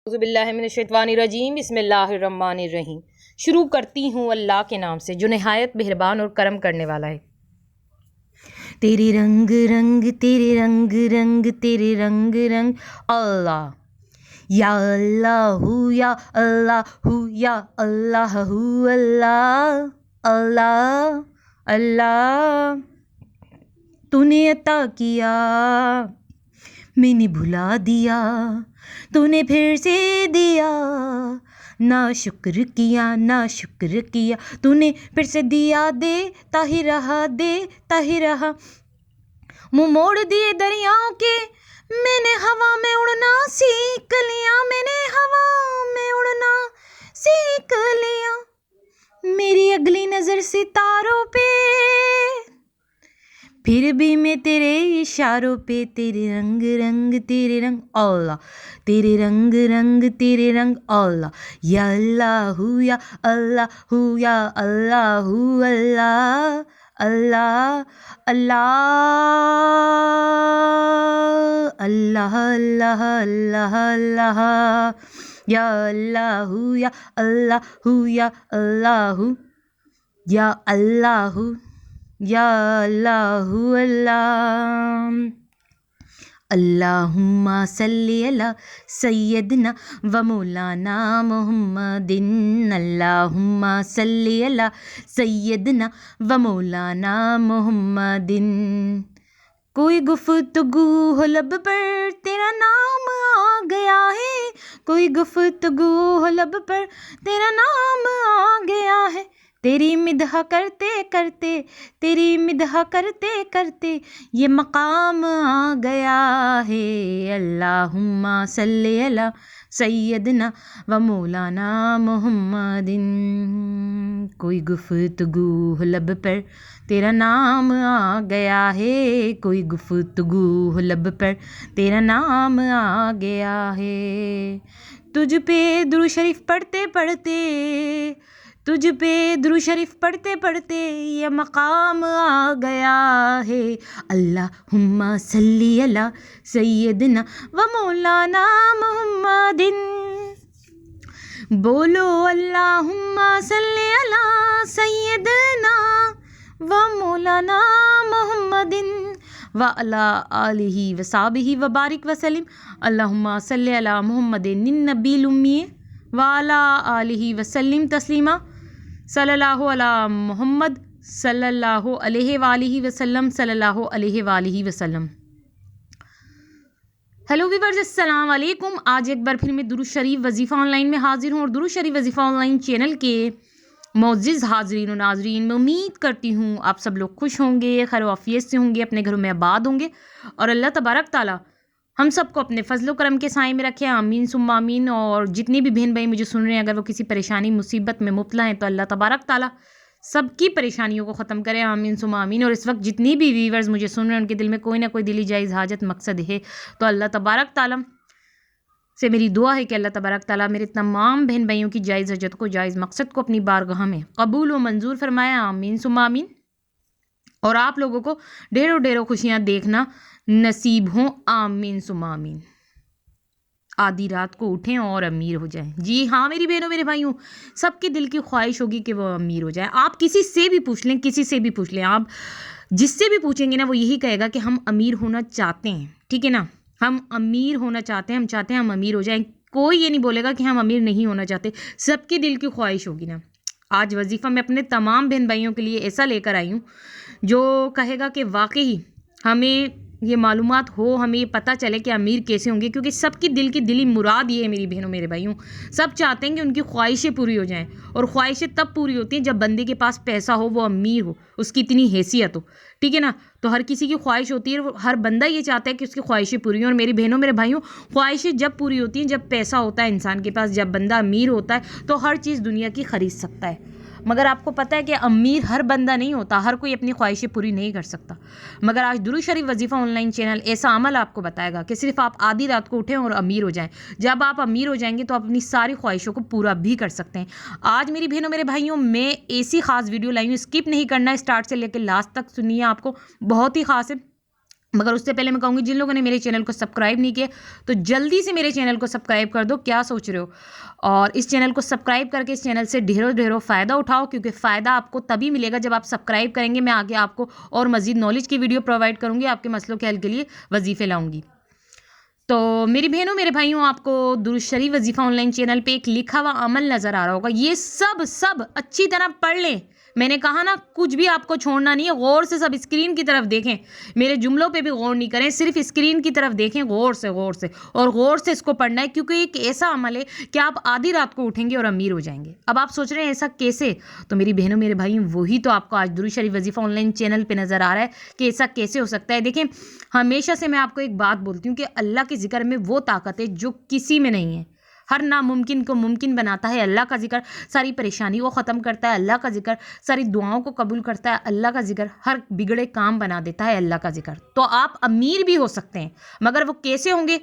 औज़ुबिल्लाहिमिनश्शैतानिर्रजीम बिस्मिल्लाहिर्रहमानिर्रहीम। शुरू करती हूँ अल्लाह के नाम से जो नहायत मेहरबान और करम करने वाला है। तेरे रंग रंग तेरे रंग रंग तेरे रंग रंग अल्लाह या अल्लाह या अल्लाह या अल्लाह अल्लाह अल्लाह अल्लाह तूने अता किया मैंने भुला दिया तूने फिर से दिया ना शुक्र किया तूने फिर से दिया देता ही रहा मुँह मोड़ दिए दरियाओं के मैंने हवा में उड़ना सीख लिया मेरी अगली नज़र सितारों पे फिर भी मैं तेरे इशारों पे तेरे रंग रंग अल्लाह तेरे रंग रंग अल्लाह या अल्लाह या अल्लाह या अल्लाह अल्लाह अल्लाह अल्लाह अल्लाह अल्लाह अल्लाह या अल्लाह या अल्लाह या अल्लाह या अल्लाह या अल्लाहु अल्लाह अल्लाहुम्मा सल्ली अला सय्यदना व मौलाना मुहम्मदिन अल्लाहुम्मा सल्ली अला सय्यदना व मौलाना मुहम्मदिन। कोई गुफ्तगू हो लब पर तेरा नाम आ गया है कोई गुफ्तगू हो लब पर तेरा नाम आ गया है तेरी मिदह करते करते ये मकाम आ गया है। अल्लाहुम्मा सल्ली अला सय्यदना व मौलाना मुहम्मदिन। कोई गुफ्तगू हो लब पर तेरा नाम आ गया है कोई गुफ्तगू हो लब पर तेरा नाम आ गया है। तुझ पे दुरूद शरीफ पढ़ते पढ़ते ये मकाम आ गया है। अल्लाहुम्मा सल्ली अला सय्यदना व मौलाना मुहम्मदिन। बोलो अल्लाहुम्मा सल्ली अला सय्यदना व मौलाना मुहम्मदिन व अला आलिहि व साहबिहि व बारिक वसल्लिम। अल्लाहुम्मा सल्ली अला मुहम्मदिन नबील उम्मी व अला आलिहि वसल्लिम तस्लीमा सल्लल्लाहु अला मुहम्मद सल्लल्लाहु अलैहि वालिहि वसल्लम सल्लल्लाहु अलैहि वालिहि वसल्लम। हेलो वीवर्स, अस्सलाम वालेकुम। आज एक बार फिर मैं दुरूद शरीफ वजीफ़ा ऑनलाइन में हाजिर हूँ और दुरूद शरीफ वजीफ़ा ऑनलाइन चैनल के मोअज़्ज़िज़ हाज़रीन और नाज़रीन में उम्मीद करती हूँ आप सब लोग खुश होंगे, खैर आफियत से होंगे, अपने घरों में आबाद होंगे और अल्लाह तबारक ताला हम सबको अपने फजल करम के साए में रखे, आमीन सुम्मा आमीन। और जितने भी बहन भाई मुझे सुन रहे हैं अगर वो किसी परेशानी मुसीबत में मुब्तला हैं तो अल्लाह तबारक ताला सबकी परेशानियों को ख़त्म करे, आमीन सुम्मा आमीन। और इस वक्त जितनी भी व्यूवर्स मुझे सुन रहे हैं उनके दिल में कोई ना कोई दिली जायज़ हाजत मकसद है तो अल्लाह तबारक ताला से मेरी दुआ है कि अल्लाह तबारक ताला मेरे तमाम बहन भाइयों की जायज़ हजत को, जायज़ मकसद को अपनी बारगाह में कबूल व मंजूर फरमाया, आमीन सुम्मा आमीन। और आप लोगों को ढेरों ढेरों खुशियाँ देखना नसीब हों, आमीन सुम्मा आमीन। आधी रात को उठें और अमीर हो जाएं। जी हाँ मेरी बहनों मेरे भाइयों, सबके दिल की ख्वाहिश होगी कि वो अमीर हो जाए। आप किसी से भी पूछ लें, आप जिससे भी पूछेंगे ना वो यही कहेगा कि हम अमीर होना चाहते हैं, ठीक है ना, हम अमीर होना चाहते हैं, हम चाहते हैं हम अमीर हो जाएं। कोई ये नहीं बोलेगा कि हम अमीर नहीं होना चाहते, सबके दिल की ख्वाहिश होगी ना। आज वजीफ़ा में अपने तमाम बहन भाइयों के लिए ऐसा लेकर आई हूँ जो कहेगा कि वाकई हमें ये मालूमात हो, हमें ये पता चले कि अमीर कैसे होंगे, क्योंकि सबकी दिल की दिली मुराद ये है मेरी बहनों मेरे भाइयों। सब चाहते हैं कि उनकी ख्वाहिशें पूरी हो जाएं और ख्वाहिशें तब पूरी होती हैं जब बंदे के पास पैसा हो, वो अमीर हो, उसकी इतनी हैसियत हो, ठीक है ना। तो हर किसी की ख्वाहिश होती है, हर बंदा ये चाहता है कि उसकी ख्वाहिशें पूरी हों। और मेरी बहनों मेरे भाइयों, ख्वाहिशें जब पूरी होती हैं जब पैसा होता है इंसान के पास, जब बंदा अमीर होता है तो हर चीज़ दुनिया की ख़रीद सकता है। मगर आपको पता है कि अमीर हर बंदा नहीं होता, हर कोई अपनी ख्वाहिशें पूरी नहीं कर सकता। मगर आज दुरूद शरीफ वजीफ़ा ऑनलाइन चैनल ऐसा अमल आपको बताएगा कि सिर्फ आप आधी रात को उठें और अमीर हो जाएं। जब आप अमीर हो जाएंगे तो आप अपनी सारी ख्वाहिशों को पूरा भी कर सकते हैं। आज मेरी बहनों मेरे भाइयों, मैं ऐसी ख़ास वीडियो लाई हूँ, स्किप नहीं करना, स्टार्ट से लेकर लास्ट तक सुनिए, आपको बहुत ही ख़ास है। मगर उससे पहले मैं कहूँगी जिन लोगों ने मेरे चैनल को सब्सक्राइब नहीं किया तो जल्दी से मेरे चैनल को सब्सक्राइब कर दो, क्या सोच रहे हो। और इस चैनल को सब्सक्राइब करके इस चैनल से ढेरों ढेरों फ़ायदा उठाओ, क्योंकि फ़ायदा आपको तभी मिलेगा जब आप सब्सक्राइब करेंगे। मैं आगे आपको और मज़ीद नॉलेज की वीडियो प्रोवाइड करूँगी, आपके मसलों के हल के लिए वजीफ़े लाऊँगी। तो मेरी बहनों मेरे भाइयों, आपको दुरूद शरीफ वजीफ़ा ऑनलाइन चैनल पे एक लिखा हुआ अमल नज़र आ रहा होगा। ये सब अच्छी तरह पढ़ लें। मैंने कहा ना, कुछ भी आपको छोड़ना नहीं है, गौर से सब स्क्रीन की तरफ देखें, मेरे जुमलों पे भी गौर नहीं करें, सिर्फ स्क्रीन की तरफ देखें गौर से और गौर से इसको पढ़ना है, क्योंकि एक ऐसा अमल है कि आप आधी रात को उठेंगे और अमीर हो जाएंगे। अब आप सोच रहे हैं ऐसा कैसे, तो मेरी बहनों मेरे भाई वही तो आपको आज दुरूद शरीफ वजीफ़ा ऑनलाइन चैनल पर नज़र आ रहा है कि ऐसा कैसे हो सकता है। देखें, हमेशा से मैं आपको एक बात बोलती हूँ कि अल्लाह के ज़िक्र में वो ताकत है जो किसी में नहीं है। हर नामुमकिन को मुमकिन बनाता है अल्लाह का जिक्र, सारी परेशानी को ख़त्म करता है अल्लाह का जिक्र, सारी दुआओं को कबूल करता है अल्लाह का जिक्र, हर बिगड़े काम बना देता है अल्लाह का जिक्र। तो आप अमीर भी हो सकते हैं, मगर वो कैसे होंगे?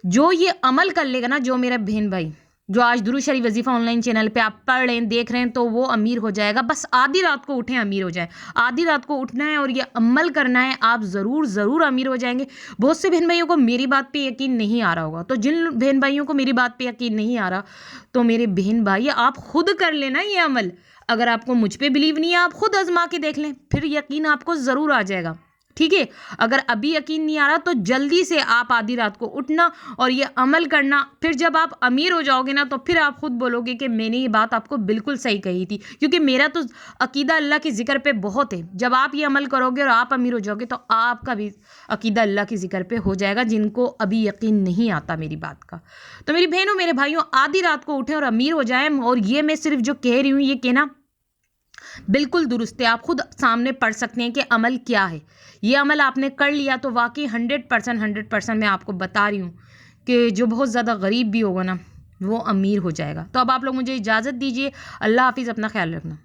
जो ये अमल कर लेगा ना, जो मेरा बहन भाई जो आज दुरूद शरीफ वजीफ़ा ऑनलाइन चैनल पे आप पढ़ रहे हैं, देख रहे हैं, तो वो अमीर हो जाएगा। बस आधी रात को उठें, अमीर हो जाए। आधी रात को उठना है और ये अमल करना है, आप ज़रूर अमीर हो जाएंगे। बहुत से बहन भाइयों को मेरी बात पे यकीन नहीं आ रहा होगा, तो जिन बहन भाइयों को मेरी बात पे यकीन नहीं आ रहा, तो मेरे बहन भाई आप खुद कर लेना ये अमल। अगर आपको मुझ पर बिलीव नहीं है, आप खुद आजमा के देख लें, फिर यकीन आपको ज़रूर आ जाएगा। ठीक है, अगर अभी यकीन नहीं आ रहा तो जल्दी से आप आधी रात को उठना और ये अमल करना। फिर जब आप अमीर हो जाओगे ना, तो फिर आप खुद बोलोगे कि मैंने ये बात आपको बिल्कुल सही कही थी, क्योंकि मेरा तो अकीदा अल्लाह के ज़िक्र पे बहुत है। जब आप ये अमल करोगे और आप अमीर हो जाओगे, तो आपका भी अकीदा अल्लाह के ज़िक्र पे हो जाएगा, जिनको अभी यकीन नहीं आता मेरी बात का। तो मेरी बहनों मेरे भाइयों, आधी रात को उठें और अमीर हो जाएं। और ये मैं सिर्फ जो कह रही हूँ, ये कहना बिल्कुल दुरुस्त है। आप खुद सामने पढ़ सकते हैं कि अमल क्या है। ये अमल आपने कर लिया तो वाकई 100% मैं आपको बता रही हूँ कि जो बहुत ज़्यादा गरीब भी होगा ना, वो अमीर हो जाएगा। तो अब आप लोग मुझे इजाज़त दीजिए। अल्लाह हाफिज़, अपना ख्याल रखना।